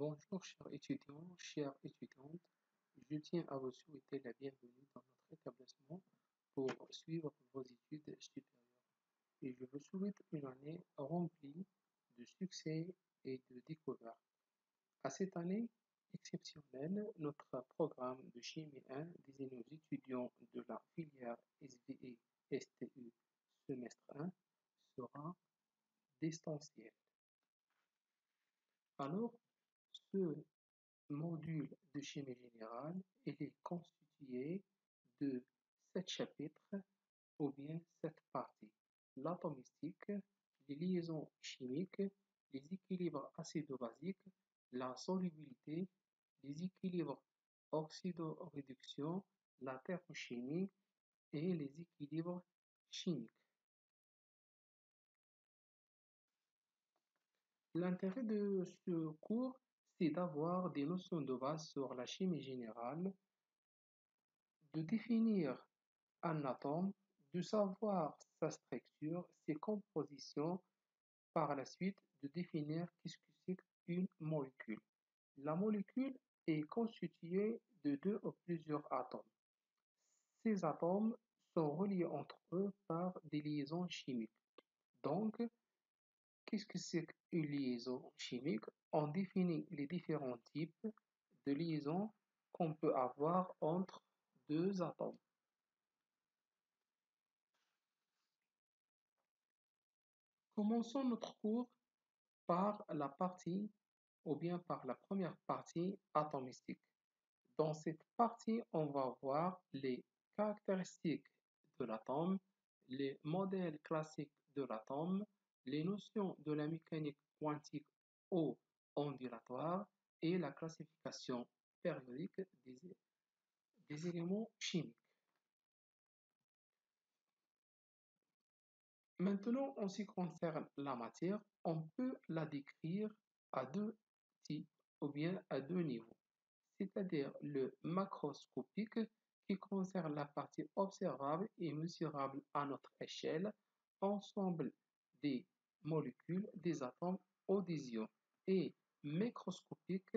Bonjour chers étudiants, chères étudiantes, je tiens à vous souhaiter la bienvenue dans notre établissement pour suivre vos études supérieures. Et je vous souhaite une année remplie de succès et de découvertes. À cette année exceptionnelle, notre programme de chimie 1 destiné aux étudiants de la filière SVE-STU semestre 1 sera distanciel. Alors, ce module de chimie générale, il est constitué de 7 chapitres ou bien 7 parties. L'atomistique, les liaisons chimiques, les équilibres acido-basiques, la solubilité, les équilibres oxydoréduction, la thermochimie et les équilibres chimiques. L'intérêt de ce cours, c'est d'avoir des notions de base sur la chimie générale, de définir un atome, de savoir sa structure, ses compositions, par la suite de définir qu'est-ce que c'est qu'une molécule. La molécule est constituée de deux ou plusieurs atomes. Ces atomes sont reliés entre eux par des liaisons chimiques. Donc, qu'est-ce que c'est qu'une liaison chimique? On définit les différents types de liaisons qu'on peut avoir entre deux atomes. Commençons notre cours par la partie ou bien par la première partie atomistique. Dans cette partie, on va voir les caractéristiques de l'atome, les modèles classiques de l'atome, les notions de la mécanique quantique ou ondulatoire et la classification périodique des éléments chimiques. Maintenant, en ce qui concerne la matière, on peut la décrire à deux types ou bien à deux niveaux, c'est-à-dire le macroscopique qui concerne la partie observable et mesurable à notre échelle, ensemble des molécules, des atomes ou des ions, et microscopique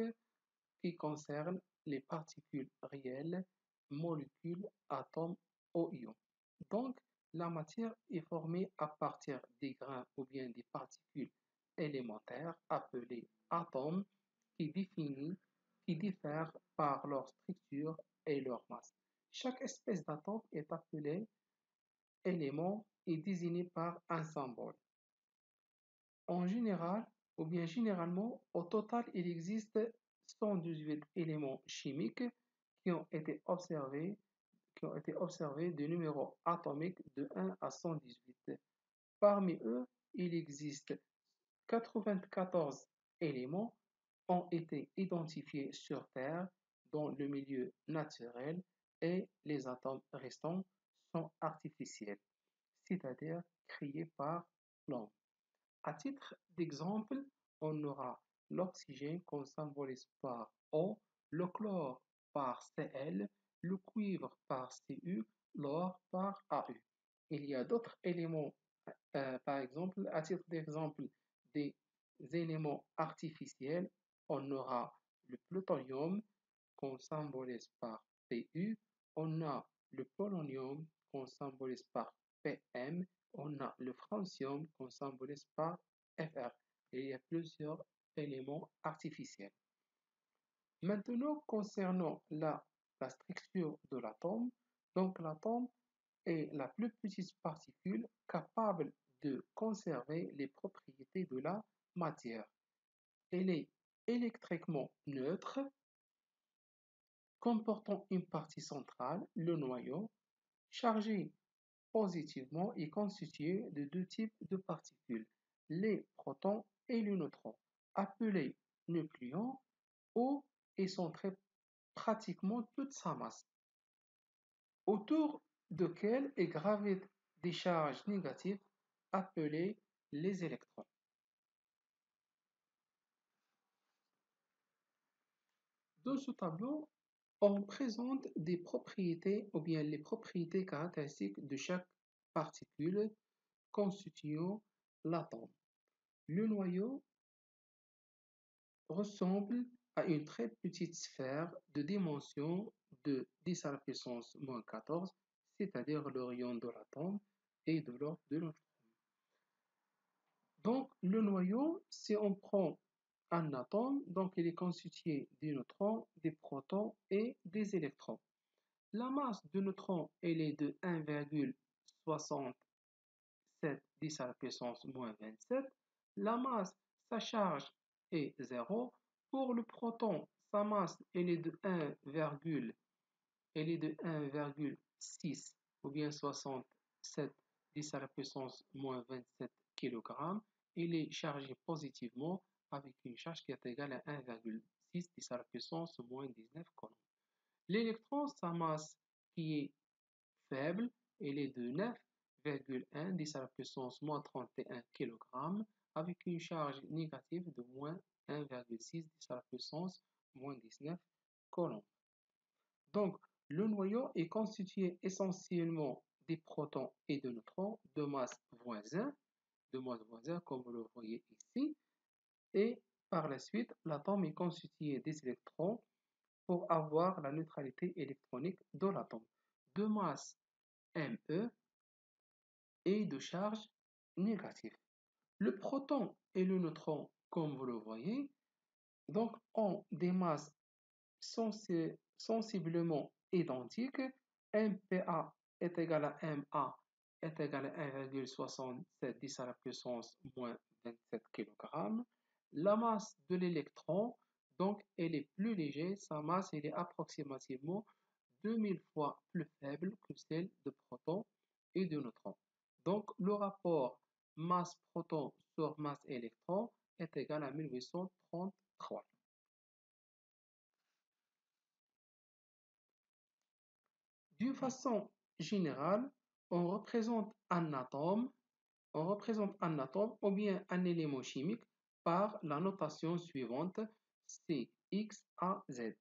qui concerne les particules réelles, molécules, atomes ou ions. Donc, la matière est formée à partir des grains ou bien des particules élémentaires appelées atomes qui diffèrent par leur structure et leur masse. Chaque espèce d'atome est appelé élément et désigné par un symbole. En général, ou bien généralement, au total, il existe 118 éléments chimiques qui ont été observés, de numéros atomiques de 1 à 118. Parmi eux, il existe 94 éléments ont été identifiés sur Terre dans le milieu naturel et les atomes restants sont artificiels, c'est-à-dire créés par l'homme. À titre d'exemple, on aura l'oxygène qu'on symbolise par O, le chlore par Cl, le cuivre par Cu, l'or par Au. Il y a d'autres éléments, par exemple, à titre d'exemple, des éléments artificiels, on aura le plutonium qu'on symbolise par Pu, on a le polonium qu'on symbolise par Pm, on a le francium qu'on symbolise par Fr. Il y a plusieurs éléments artificiels. Maintenant, concernant la structure de l'atome, donc l'atome est la plus petite particule capable de conserver les propriétés de la matière. Elle est électriquement neutre, comportant une partie centrale, le noyau, chargé positivement et constitué de deux types de particules, les protons et les neutrons, appelés nucléons, où est centrée pratiquement toute sa masse, autour duquel est gravitent des charges négatives appelées les électrons. Dans ce tableau, on présente des propriétés ou bien les propriétés caractéristiques de chaque particule constituant l'atome. Le noyau ressemble à une très petite sphère de dimension de 10 à la puissance moins 14, c'est-à-dire le rayon de l'atome et de l'ordre de notre. Donc, le noyau, si on prend un atome, donc il est constitué des neutrons, des protons et des électrons. La masse de neutrons, elle est de 1,67 10 à la puissance moins 27. La masse, sa charge est 0. Pour le proton, sa masse, elle est de 1,6 ou bien 67 10 à la puissance moins 27 kg. Il est chargé positivement avec une charge qui est égale à 1,6 10 à la puissance moins 19 coulombs. L'électron, sa masse qui est faible, elle est de 9,1 10 à la puissance moins 31 kg avec une charge négative de moins 1,6 10 à la puissance moins 19 coulombs. Donc, le noyau est constitué essentiellement des protons et de neutrons de masse voisin comme vous le voyez ici. Et par la suite, l'atome est constitué des électrons pour avoir la neutralité électronique de l'atome. De masse Me et de charge négative. Le proton et le neutron, comme vous le voyez, donc ont des masses sensiblement identiques. MPa est égal à Ma est égal à 1,67 10 à la puissance moins 27 kg. La masse de l'électron, donc, elle est plus légère. Sa masse, elle est approximativement 2000 fois plus faible que celle de protons et de neutrons. Donc, le rapport masse proton sur masse électron est égal à 1833. D'une façon générale, on représente un atome, ou bien un élément chimique par la notation suivante C, X, A, Z.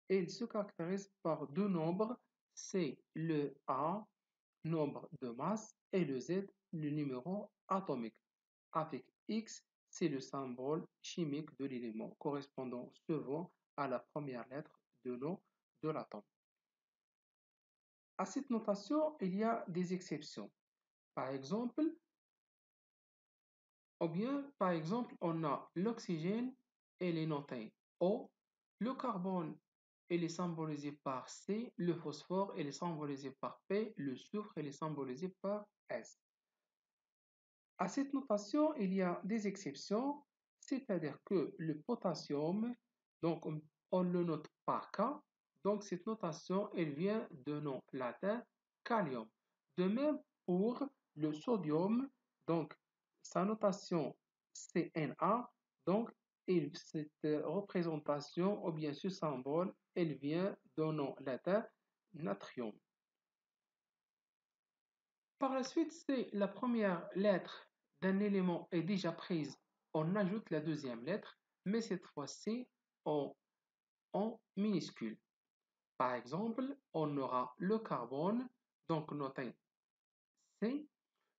Et il se caractérise par deux nombres, c'est le A, nombre de masse, et le Z, le numéro atomique. Avec X, c'est le symbole chimique de l'élément correspondant souvent à la première lettre de nom de l'atome. À cette notation, il y a des exceptions. Par exemple, on a l'oxygène, elle est notée O, le carbone, elle est symbolisé par C, le phosphore, elle est symbolisé par P, le soufre, elle est symbolisé par S. À cette notation, il y a des exceptions, c'est-à-dire que le potassium, donc on le note par K, donc cette notation, elle vient de nom latin kalium. De même pour le sodium, donc sa notation CNA, donc cette représentation ou bien ce symbole, elle vient de nom latin natrium. Par la suite, si la première lettre d'un élément est déjà prise, on ajoute la deuxième lettre, mais cette fois-ci en minuscule. Par exemple, on aura le carbone, donc noté C,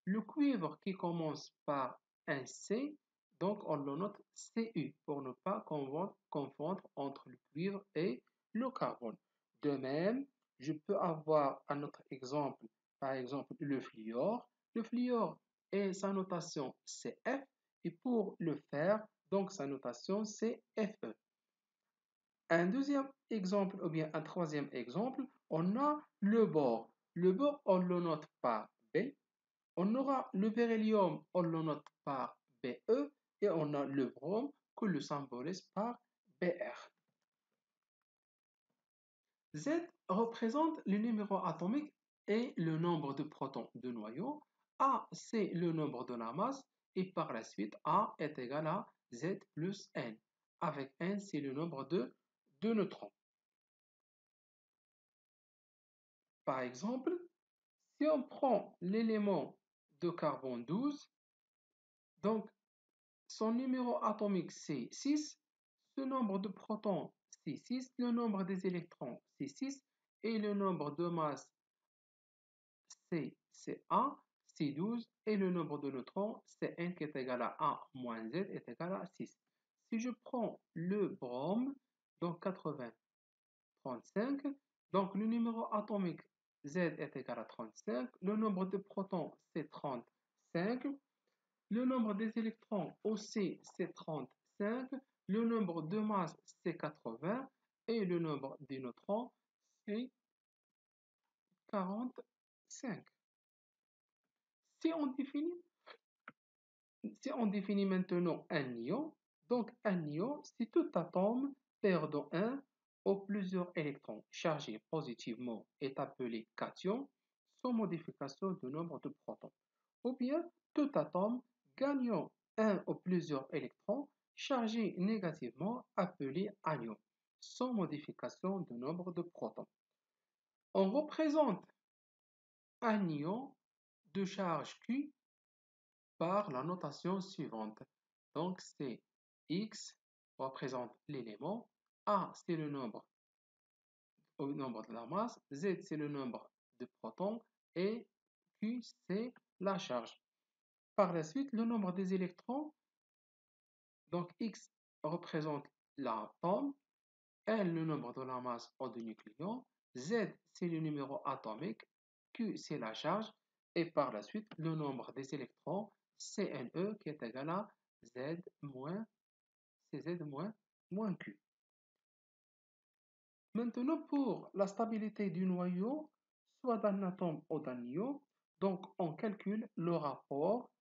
le cuivre qui commence par un C, donc on le note Cu pour ne pas confondre entre le cuivre et le carbone. De même, je peux avoir un autre exemple, par exemple le fluor. Le fluor et sa notation c'est F et pour le fer, donc sa notation c'est Fe. Un deuxième exemple ou bien un troisième exemple, on a le bore. Le bore, on le note par B. On aura le beryllium, on le note par Be et on a le brome que le symbolise par Br. Z représente le numéro atomique et le nombre de protons de noyau. A, c'est le nombre de la masse et par la suite, A est égal à Z plus N. Avec N, c'est le nombre de neutrons. Par exemple, si on prend l'élément de carbone 12, donc son numéro atomique c'est 6, ce nombre de protons c'est 6, le nombre des électrons c'est 6 et le nombre de masse c'est 1, c'est 12 et le nombre de neutrons c'est n qui est égal à 1 moins z est égal à 6. Si je prends le brome, donc 35, donc le numéro atomique Z est égal à 35, le nombre de protons c'est 35, le nombre des électrons aussi c'est 35, le nombre de masses c'est 80 et le nombre des neutrons c'est 45. Si on définit, si on définit maintenant un ion, donc un ion, c'est tout atome perdant un ou plusieurs électrons chargés positivement est appelé cation sans modification du nombre de protons. Ou bien tout atome gagnant un ou plusieurs électrons chargés négativement appelé anion sans modification du nombre de protons. On représente un ion de charge Q par la notation suivante. Donc, c'est X représente l'élément, A c'est le nombre au nombre de la masse, Z c'est le nombre de protons et Q c'est la charge. Par la suite, le nombre des électrons, donc X représente l'atome, L le nombre de la masse ou du nucléon, Z c'est le numéro atomique, Q c'est la charge et par la suite le nombre des électrons CNE qui est égal à Z moins CZ moins Q. Maintenant pour la stabilité du noyau, soit d'un atome ou d'un ion, donc on calcule le rapport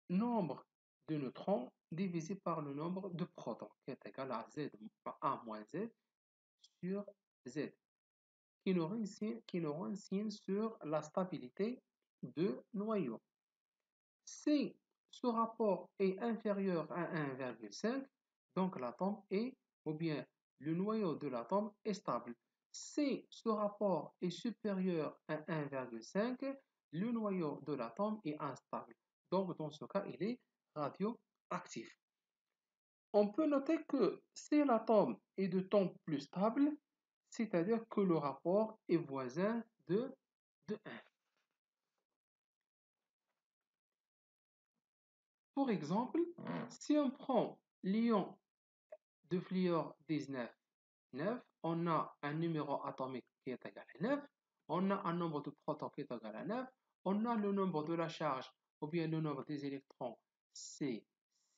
nombre de neutrons divisé par le nombre de protons qui est égal à Z A moins Z sur Z qui nous renseigne sur la stabilité de noyau. Si ce rapport est inférieur à 1,5, donc l'atome est, ou bien le noyau de l'atome est stable. Si ce rapport est supérieur à 1,5, le noyau de l'atome est instable. Donc dans ce cas, il est radioactif. On peut noter que si l'atome est de temps plus stable, c'est-à-dire que le rapport est voisin de 1. Pour exemple, si on prend l'ion de fluor 19, 9, on a un numéro atomique qui est égal à 9, on a un nombre de protons qui est égal à 9, on a le nombre de la charge ou bien le nombre des électrons c'est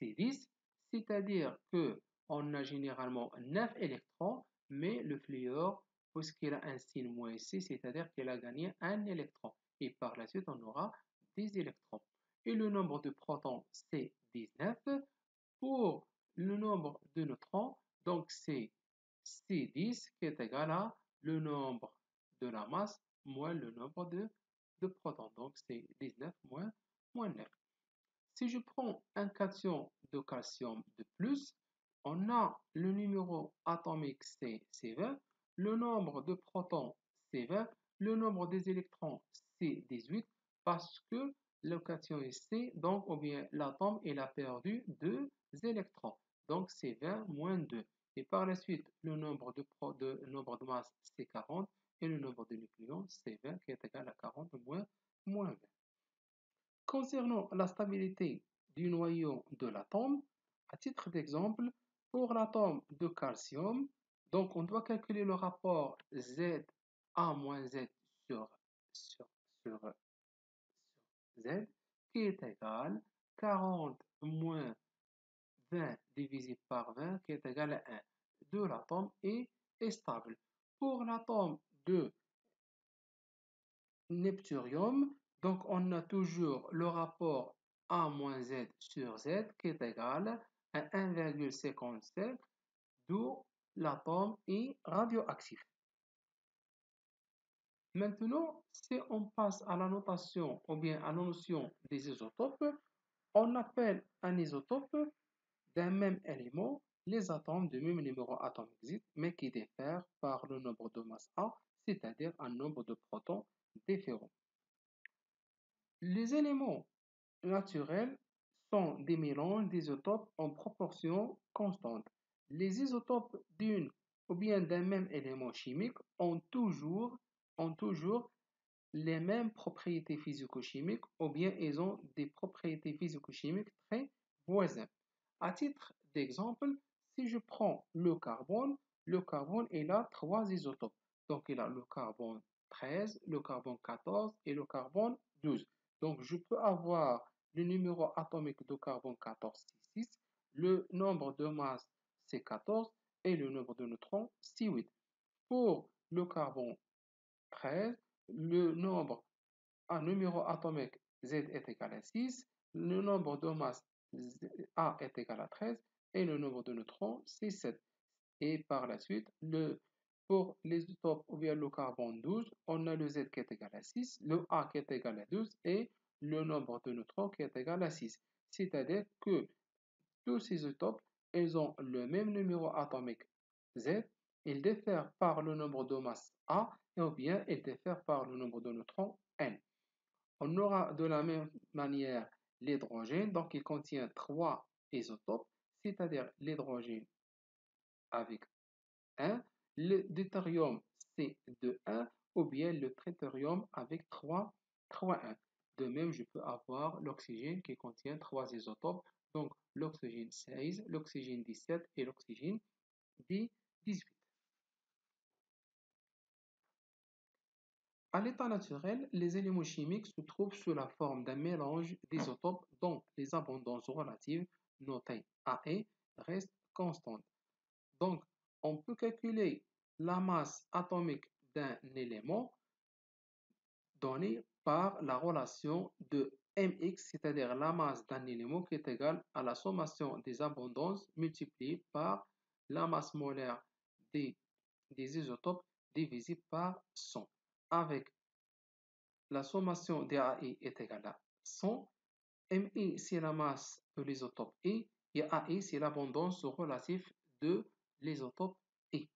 10, c'est-à-dire que on a généralement 9 électrons, mais le fluor, puisqu'il a un signe moins ici, c'est-à-dire qu'il a gagné un électron. Et par la suite, on aura des électrons. Et le nombre de protons, c'est 19. Pour le nombre de neutrons, donc c'est C10 qui est égal à le nombre de la masse moins le nombre de protons. Donc c'est 19 moins 9. Si je prends un cation de calcium de plus, on a le numéro atomique c'est 20, le nombre de protons c'est 20, le nombre des électrons c'est 18 parce que le cation est C, donc ou bien l'atome il a perdu 2 électrons. Donc c'est 20 moins 2. Et par la suite, le nombre nombre de masse c'est 40 et le nombre de nucléons c'est 20 qui est égal à 40 moins 20. Concernant la stabilité du noyau de l'atome, à titre d'exemple, pour l'atome de calcium, donc on doit calculer le rapport Z A moins Z sur, sur, sur, Z qui est égal à 40 moins 20 divisé par 20 qui est égal à 1. De l'atome est stable. Pour l'atome de neptunium, donc on a toujours le rapport A moins Z sur Z qui est égal à 1,57, d'où l'atome est radioactif. Maintenant, si on passe à la notation ou bien à la notion des isotopes, on appelle un isotope d'un même élément les atomes du même numéro atomique, mais qui diffèrent par le nombre de masse A, c'est-à-dire un nombre de protons différents. Les éléments naturels sont des mélanges d'isotopes en proportion constante. Les isotopes d'une ou bien d'un même élément chimique ont toujours les mêmes propriétés physico-chimiques ou bien ils ont des propriétés physico-chimiques très voisines. À titre d'exemple, si je prends le carbone, il a trois isotopes. Donc, il a le carbone 13, le carbone 14 et le carbone 12. Donc, je peux avoir le numéro atomique de carbone 14, c'est 6, le nombre de masse, c'est 14, et le nombre de neutrons, c'est 8. Pour le carbone 13, le nombre un numéro atomique Z est égal à 6, le nombre de masse A est égal à 13 et le nombre de neutrons c'est 7. Et par la suite, pour les isotopes ou bien le carbone 12, on a le Z qui est égal à 6, le A qui est égal à 12 et le nombre de neutrons qui est égal à 6. C'est-à-dire que tous ces isotopes, ils ont le même numéro atomique Z, ils diffèrent par le nombre de masse A ou bien ils diffèrent par le nombre de neutrons N. On aura de la même manière l'hydrogène, donc il contient trois isotopes, c'est-à-dire l'hydrogène avec 1, le deutérium c'est de 1 ou bien le tritium avec 3, 3, 1. De même, je peux avoir l'oxygène qui contient trois isotopes, donc l'oxygène 16, l'oxygène 17 et l'oxygène 18. À l'état naturel, les éléments chimiques se trouvent sous la forme d'un mélange d'isotopes dont les abondances relatives, notées AE, restent constantes. Donc, on peut calculer la masse atomique d'un élément donné par la relation de mx, c'est-à-dire la masse d'un élément qui est égale à la sommation des abondances multipliée par la masse molaire des, des isotopes divisée par 100, avec la sommation des AI est égale à 100. Mi, c'est la masse de l'isotope I, et AI, c'est l'abondance relative de l'isotope I.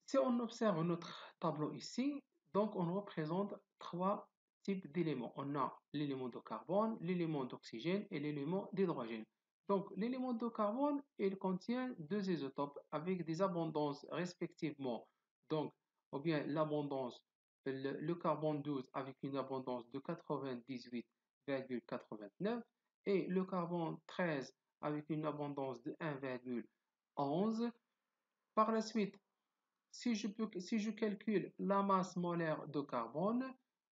Si on observe notre tableau ici, donc on représente trois types d'éléments. On a l'élément de carbone, l'élément d'oxygène et l'élément d'hydrogène. Donc l'élément de carbone, il contient deux isotopes avec des abondances respectivement. Donc, ou bien l'abondance, le carbone 12 avec une abondance de 98,89 et le carbone 13 avec une abondance de 1,11. Par la suite, si je calcule la masse molaire de carbone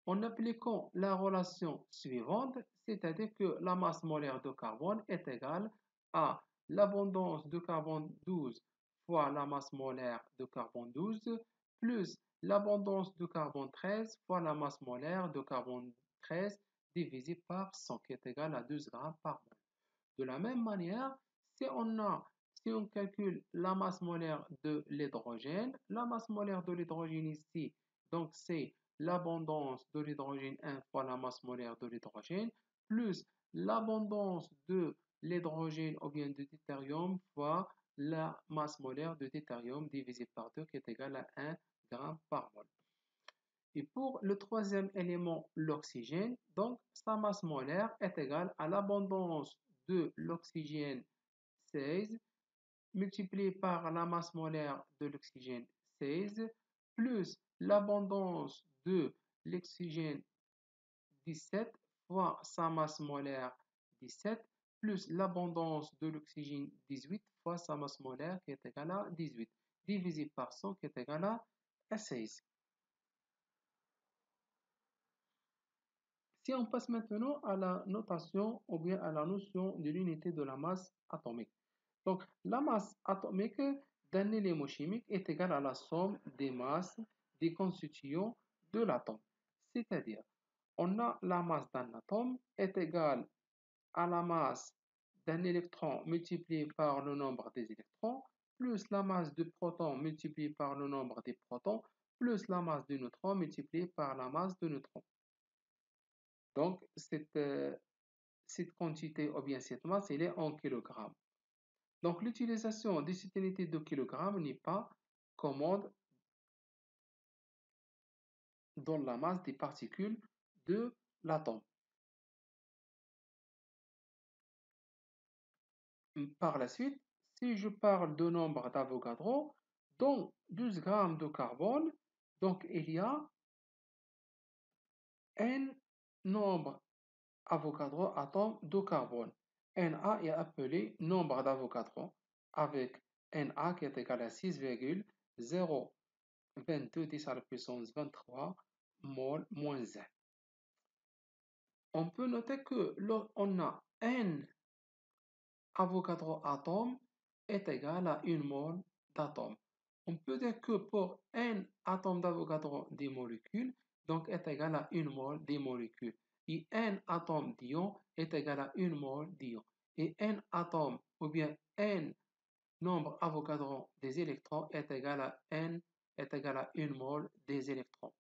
en appliquant la relation suivante, c'est-à-dire que la masse molaire de carbone est égale à l'abondance de carbone 12 fois la masse molaire de carbone 12 plus l'abondance de carbone 13 fois la masse molaire de carbone 13 divisé par 100 qui est égal à 12 grammes par mol. De la même manière, si on calcule la masse molaire de l'hydrogène, la masse molaire de l'hydrogène ici, donc c'est l'abondance de l'hydrogène 1 fois la masse molaire de l'hydrogène, plus l'abondance de l'hydrogène ou bien de deutérium fois la masse molaire de deutérium divisé par 2 qui est égal à 1 gramme par mol. Et pour le troisième élément, l'oxygène, donc sa masse molaire est égale à l'abondance de l'oxygène 16 multiplié par la masse molaire de l'oxygène 16 plus l'abondance de l'oxygène 17 fois sa masse molaire 17 plus l'abondance de l'oxygène 18 fois sa masse molaire qui est égale à 18 divisé par 100 qui est égal à 16. Si on passe maintenant à la notation ou bien à la notion de l'unité de la masse atomique. Donc, la masse atomique d'un élément chimique est égale à la somme des masses des constituants de l'atome. C'est-à-dire, on a la masse d'un atome est égale à la masse d'un électron multiplié par le nombre des électrons, plus la masse de protons multiplié par le nombre des protons, plus la masse de neutrons multiplié par la masse de neutrons. Donc, cette quantité ou bien cette masse, elle est en kilogrammes. Donc, l'utilisation de cette unité de kilogramme n'est pas commode dans la masse des particules de l'atome. Par la suite, si je parle de nombre d'Avogadro, dans 12 grammes de carbone, donc il y a un nombre Avogadro atomes de carbone. Na est appelé nombre d'Avogadro avec Na qui est égal à 6,022 10 à la puissance 23 mol moins 1. On peut noter que lorsqu'on a n Avogadro atome est égal à 1 mol d'atome. On peut dire que pour n atomes d'Avogadro des molécules, donc est égal à 1 mol des molécules. Et n atomes d'ion est égal à 1 mol d'ion. Et n atomes ou bien n nombre Avogadro des électrons est égal à n est égal à 1 mol des électrons.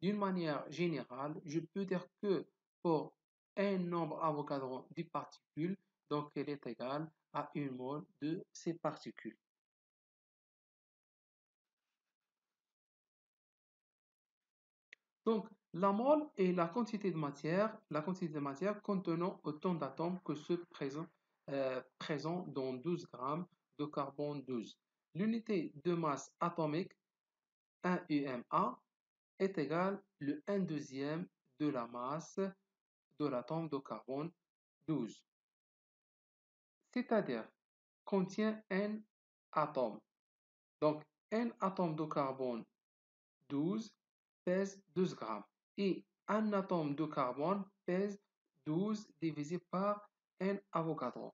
D'une manière générale, je peux dire que pour un nombre Avogadro des particules, donc elle est égale à 1 mol de ces particules. Donc, la mole est la quantité de matière contenant autant d'atomes que ceux présents dans 12 grammes de carbone 12. L'unité de masse atomique, 1 UMA, est égale le 1 deuxième de la masse de l'atome de carbone 12, c'est-à-dire contient n atomes. Donc, n atomes de carbone 12 pèse 12 grammes et un atome de carbone pèse 12 divisé par n Avogadro.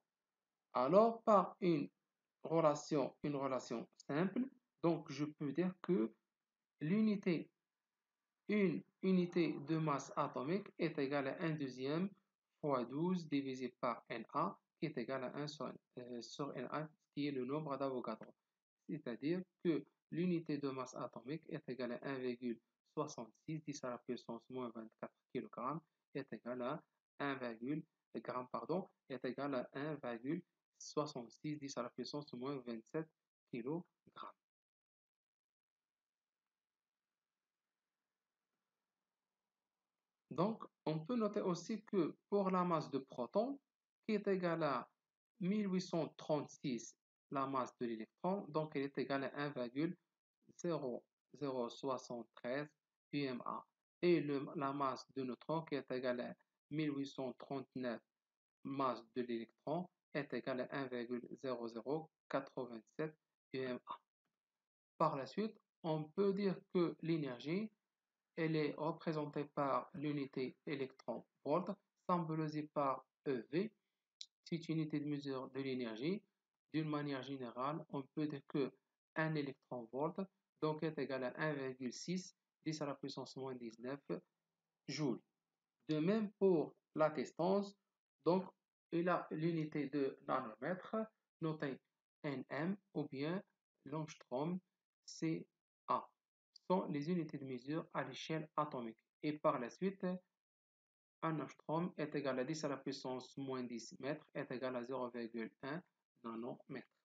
Alors, par une relation simple, donc je peux dire que l'unité une unité de masse atomique est égale à 1 deuxième fois 12 divisé par Na, qui est égal à 1 sur Na, qui est le nombre d'Avogadro. C'est-à-dire que l'unité de masse atomique est égale à 1,66 10 à la puissance moins 24 kg est égal à 1,66 10 à la puissance moins 27 kg. Donc, on peut noter aussi que pour la masse de protons, qui est égale à 1836 la masse de l'électron, donc elle est égale à 1,0073 UMA. Et la masse de neutrons, qui est égale à 1839 masse de l'électron, est égale à 1,0087 UMA. Par la suite, on peut dire que l'énergie elle est représentée par l'unité électron-volt, symbolisée par EV, c'est une unité de mesure de l'énergie. D'une manière générale, on peut dire que 1 électron-volt donc est égal à 1,6 10 à la puissance moins 19 joules. De même pour la distance, donc il a l'unité de nanomètre, notée nm ou bien l'angstrom, CA sont les unités de mesure à l'échelle atomique. Et par la suite, un angstrom est égal à 10 à la puissance moins 10 mètres est égal à 0,1 nanomètre.